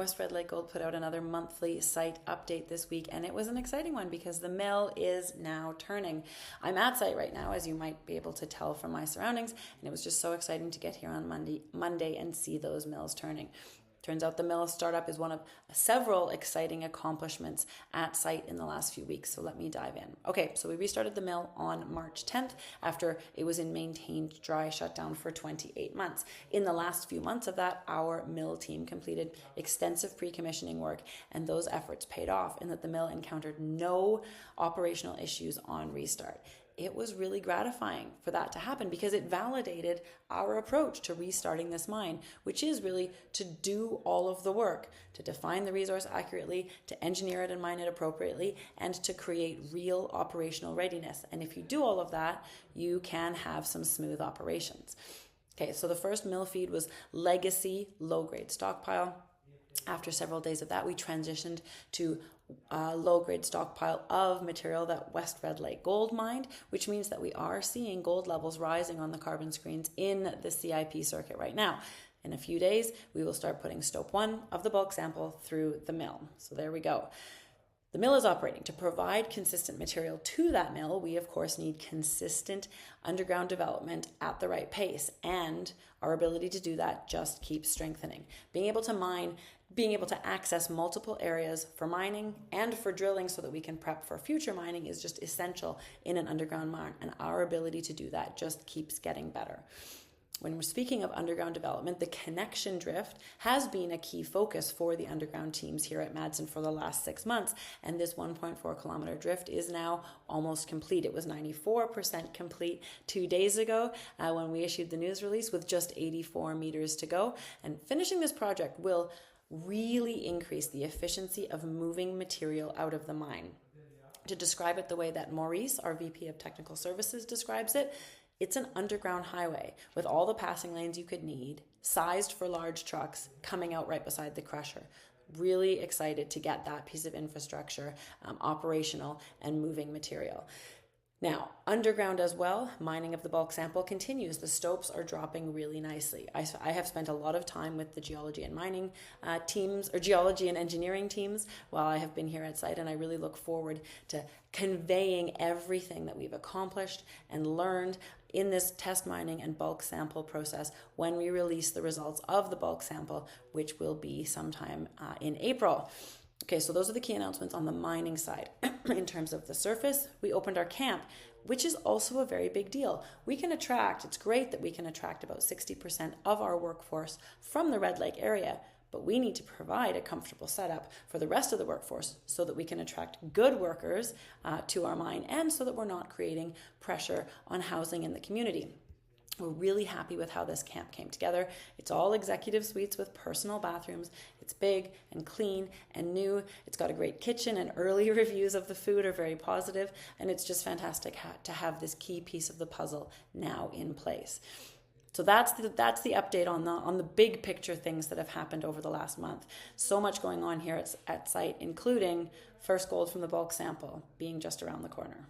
West Red Lake Gold put out another monthly site update this week, and it was an exciting one because the mill is now turning. I'm at site right now, as you might be able to tell from my surroundings, and it was just so exciting to get here on Monday and see those mills turning. Turns out the mill startup is one of several exciting accomplishments at site in the last few weeks. So let me dive in. Okay, so we restarted the mill on March 10th after it was in maintained dry shutdown for 28 months. In the last few months of that, our mill team completed extensive pre-commissioning work, and those efforts paid off in that the mill encountered no operational issues on restart. It was really gratifying for that to happen because it validated our approach to restarting this mine, which is really to do all of the work, to define the resource accurately, to engineer it and mine it appropriately, and to create real operational readiness. And if you do all of that, you can have some smooth operations. Okay, so the first mill feed was legacy low-grade stockpile. After several days of that, we transitioned to a low-grade stockpile of material that West Red Lake Gold mined, which means that we are seeing gold levels rising on the carbon screens in the CIP circuit right now. In a few days, we will start putting stope 1 of the bulk sample through the mill. So there we go. The mill is operating. To provide consistent material to that mill, we of course need consistent underground development at the right pace, and our ability to do that just keeps strengthening. Being able to mine, being able to access multiple areas for mining and for drilling so that we can prep for future mining is just essential in an underground mine, and our ability to do that just keeps getting better. When we're speaking of underground development, the connection drift has been a key focus for the underground teams here at Madsen for the last 6 months, and this 1.4 kilometer drift is now almost complete. It was 94% complete 2 days ago when we issued the news release, with just 84 meters to go, and finishing this project will really increase the efficiency of moving material out of the mine. To describe it the way that Maurice, our VP of Technical Services, describes it, it's an underground highway with all the passing lanes you could need, sized for large trucks, coming out right beside the crusher. Really excited to get that piece of infrastructure operational and moving material. Now, underground as well, mining of the bulk sample continues. The stopes are dropping really nicely. I have spent a lot of time with the geology and mining teams, or geology and engineering teams, while I have been here at site, and I really look forward to conveying everything that we've accomplished and learned in this test mining and bulk sample process when we release the results of the bulk sample, which will be sometime in April. Okay, so those are the key announcements on the mining side. In terms of the surface, we opened our camp, which is also a very big deal. We can attract, it's great that we can attract about 60% of our workforce from the Red Lake area, but we need to provide a comfortable setup for the rest of the workforce so that we can attract good workers to our mine, and so that we're not creating pressure on housing in the community. We're really happy with how this camp came together. It's all executive suites with personal bathrooms. It's big and clean and new. It's got a great kitchen, and early reviews of the food are very positive. And it's just fantastic to have this key piece of the puzzle now in place. So that's the update on the big picture things that have happened over the last month. So much going on here at site, including first gold from the bulk sample being just around the corner.